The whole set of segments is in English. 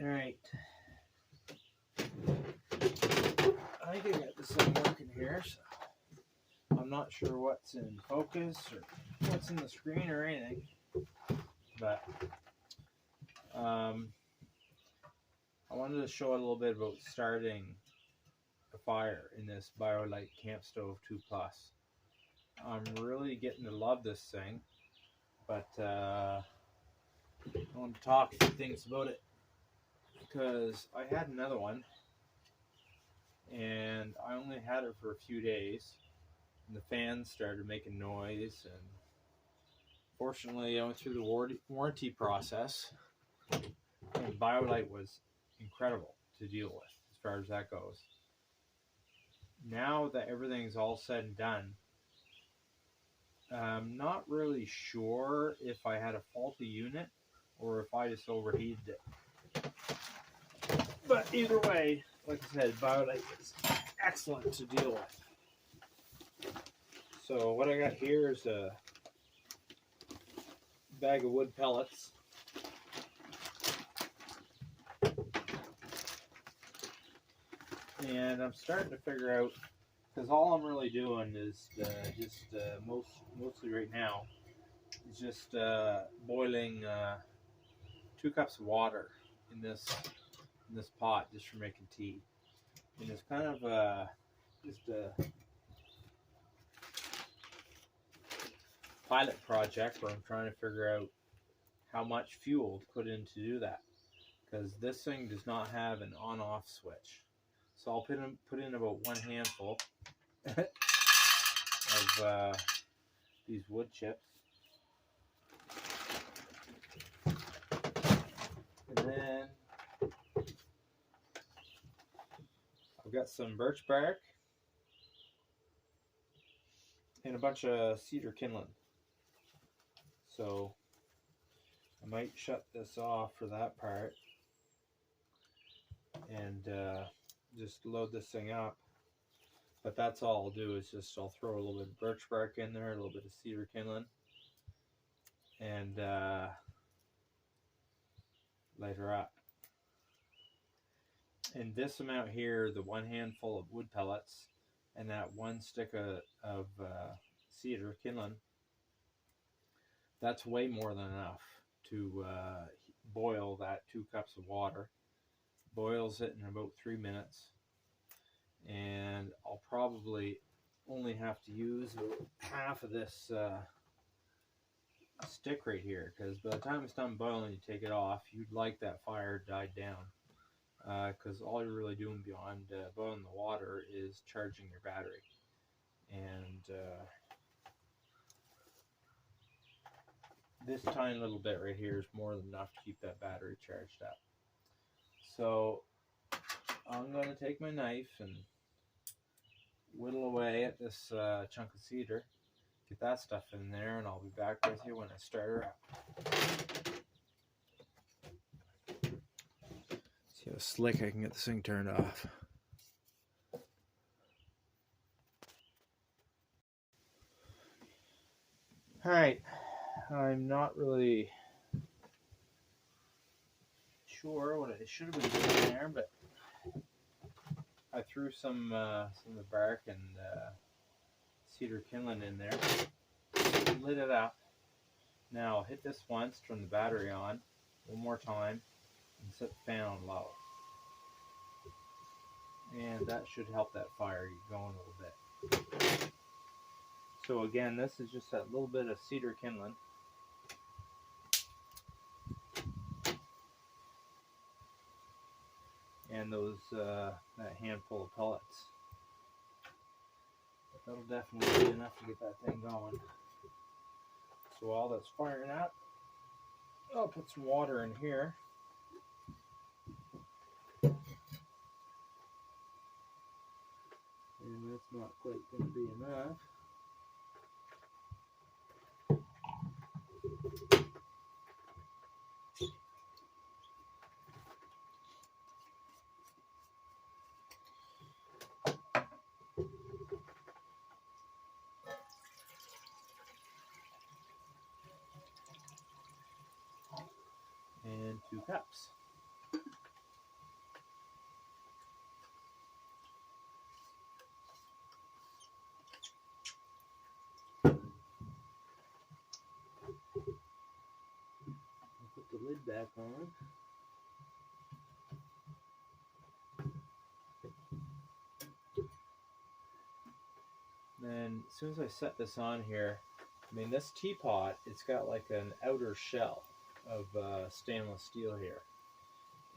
Alright. I think I got this thing working here, so I'm not sure what's in focus or what's in the screen or anything. But I wanted to show a little bit about starting a fire in this Biolite Campstove 2 Plus. I'm really getting to love this thing, but I want to talk a few things about it because I had another one and I only had it for a few days and the fans started making noise, and fortunately I went through the warranty process, and Biolite was incredible to deal with as far as that goes. Now that everything's all said and done, I'm not really sure if I had a faulty unit or if I just overheated it. But either way, like I said, Biolite is excellent to deal with. So what I got here is a bag of wood pellets. And I'm starting to figure out, because all I'm really doing is mostly right now is just boiling 2 cups of water in this pot just for making tea. And it's kind of just a pilot project where I'm trying to figure out how much fuel to put in to do that, because this thing does not have an on-off switch. So I'll put in about 1 handful of these wood chips, and then I've got some birch bark and a bunch of cedar kindling. So I might shut this off for that part and just load this thing up. But that's all I'll do is just I'll throw a little bit of birch bark in there, a little bit of cedar kindling, and light her up. And this amount here, the 1 handful of wood pellets and that 1 stick of cedar kindling, that's way more than enough to boil that 2 cups of water. Boils it in about 3 minutes, and I'll probably only have to use half of this stick right here, because by the time it's done boiling, you take it off, you'd like that fire died down, because all you're really doing beyond boiling the water is charging your battery. And this tiny little bit right here is more than enough to keep that battery charged up. So I'm going to take my knife and whittle away at this chunk of cedar, get that stuff in there, and I'll be back with you when I start her up. See how slick I can get this thing turned off. Alright, I'm not really sure what I should have been doing there, but I threw some of the bark and cedar kindling in there, lit it up. Now I'll hit this once, turn the battery on, 1 more time, and set the fan on low. And that should help that fire get going a little bit. So again, this is just that little bit of cedar kindling. And those that handful of pellets. That'll definitely be enough to get that thing going. So while that's firing up, I'll put some water in here. And that's not quite going to be enough. And 2 cups. lid back on. Then as soon as I set this on here, I mean, this teapot, it's got like an outer shell of stainless steel here.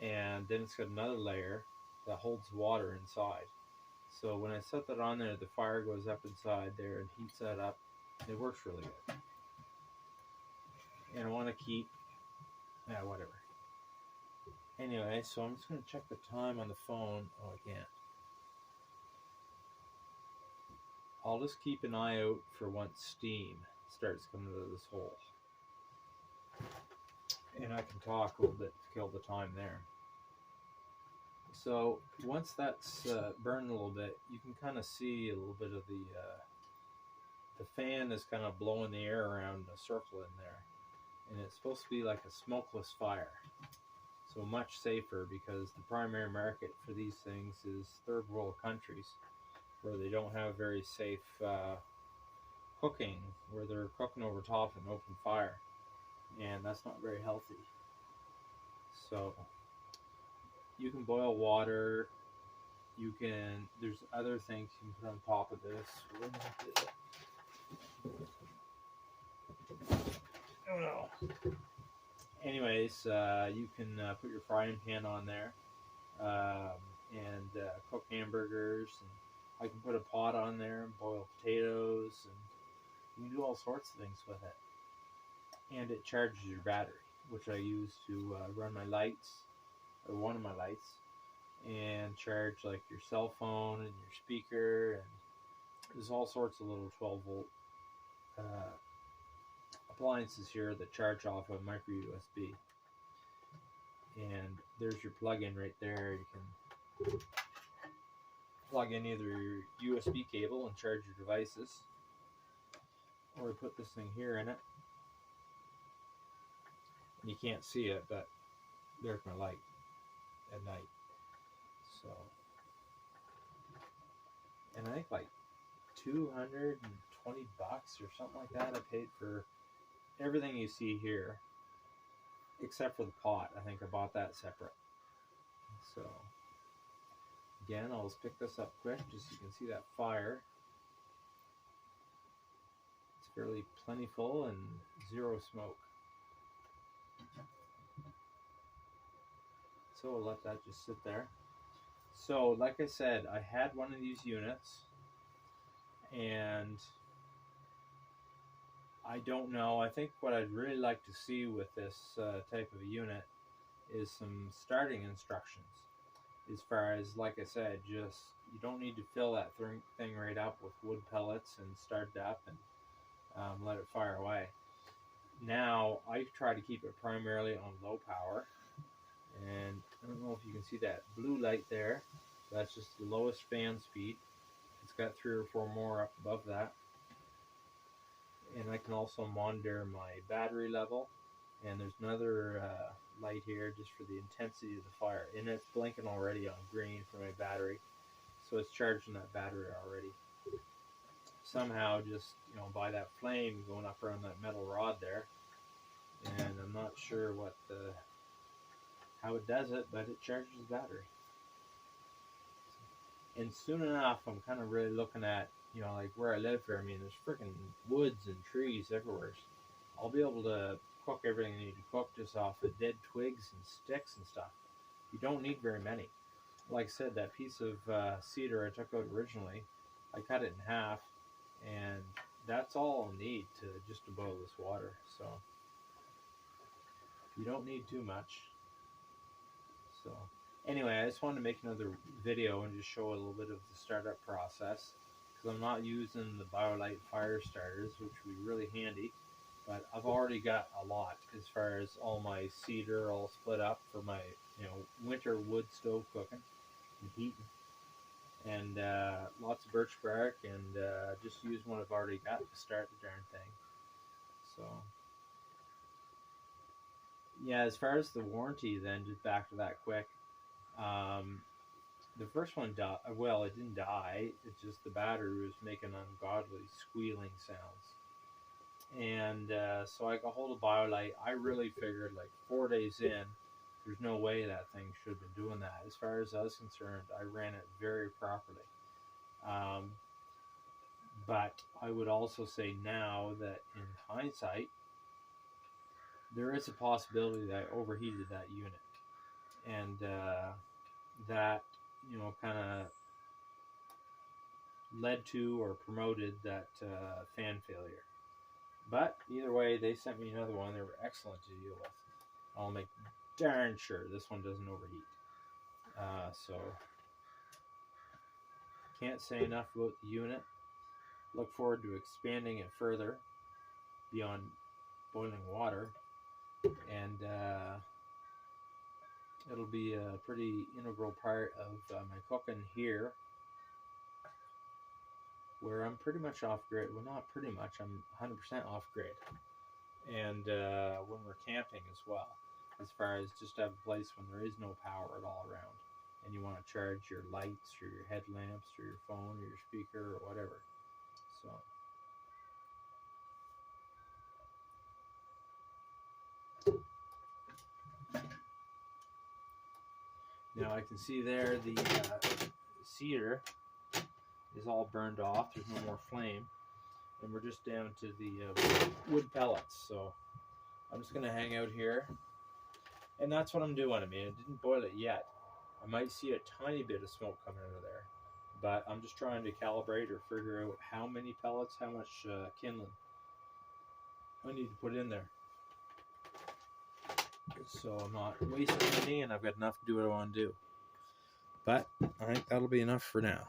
And then it's got another layer that holds water inside. So when I set that on there, the fire goes up inside there and heats that up. It works really good. And I want to keep, whatever. Anyway, so I'm just going to check the time on the phone. Oh, I can't. I'll just keep an eye out for once steam starts coming out of this hole. And I can talk a little bit to kill the time there. So once that's burned a little bit, you can kind of see a little bit of the fan is kind of blowing the air around a circle in there. And it's supposed to be like a smokeless fire. So much safer, because the primary market for these things is third world countries where they don't have very safe cooking, where they're cooking over top of an open fire. And that's not very healthy. So you can boil water. You can, there's other things you can put on top of this. Oh no. Anyways, you can put your frying pan on there and cook hamburgers. And I can put a pot on there and boil potatoes, and you can do all sorts of things with it. And it charges your battery, which I use to run my lights, or one of my lights, and charge like your cell phone and your speaker. And there's all sorts of little 12-volt appliances here that charge off of micro USB. And there's your plug-in right there. You can plug in either your USB cable and charge your devices, or put this thing here in it. You can't see it, but there's my light at night. So, and I think like $220 or something like that I paid for everything you see here, except for the pot. I think I bought that separate. So again, I'll just pick this up quick just so you can see that fire. It's fairly plentiful and zero smoke. So we'll let that just sit there. So like I said, I had one of these units, and I don't know. I think what I'd really like to see with this type of a unit is some starting instructions. As far as, like I said, just you don't need to fill that thing right up with wood pellets and start it up and let it fire away. Now I try to keep it primarily on low power, and I don't know if you can see that blue light there. That's just the lowest fan speed. It's got 3 or 4 more up above that. And I can also monitor my battery level. And there's another light here just for the intensity of the fire. And it's blinking already on green for my battery. So it's charging that battery already. Somehow just, by that flame going up around that metal rod there. And I'm not sure how it does it, but it charges the battery. And soon enough, I'm kind of really looking at, like where I live here. I mean, there's freaking woods and trees everywhere. I'll be able to cook everything I need to cook just off of dead twigs and sticks and stuff. You don't need very many. Like I said, that piece of cedar I took out originally, I cut it in half, and that's all I'll need to boil this water. So you don't need too much. So anyway, I just wanted to make another video and just show a little bit of the startup process, because I'm not using the Biolite fire starters, which would be really handy, but I've already got a lot as far as all my cedar all split up for my winter wood stove cooking and heating, and lots of birch bark, and just use what I've already got to start the darn thing. So yeah, as far as the warranty, then just back to that quick. The first one died. Well, it didn't die. It's just the battery was making ungodly squealing sounds. And so I got hold of Biolite. I really figured like 4 days in, there's no way that thing should have been doing that. As far as I was concerned, I ran it very properly. Um, but I would also say now that in hindsight, there is a possibility that I overheated that unit. And that, kind of led to or promoted that fan failure. But either way, they sent me another one. They were excellent to deal with. I'll make darn sure this one doesn't overheat. So can't say enough about the unit. Look forward to expanding it further beyond boiling water, and it'll be a pretty integral part of my cooking here, where I'm pretty much off grid. Well, not pretty much. I'm 100% off grid, and when we're camping as well, as far as just have a place when there is no power at all around, and you want to charge your lights or your headlamps or your phone or your speaker or whatever. So now I can see there the cedar is all burned off. There's no more flame, and we're just down to the wood pellets. So I'm just gonna hang out here, and that's what I'm doing. I mean, I didn't boil it yet. I might see a tiny bit of smoke coming out of there, but I'm just trying to calibrate or figure out how many pellets, how much kindling I need to put in there, so I'm not wasting any, and I've got enough to do what I want to do. But I think that'll be enough for now.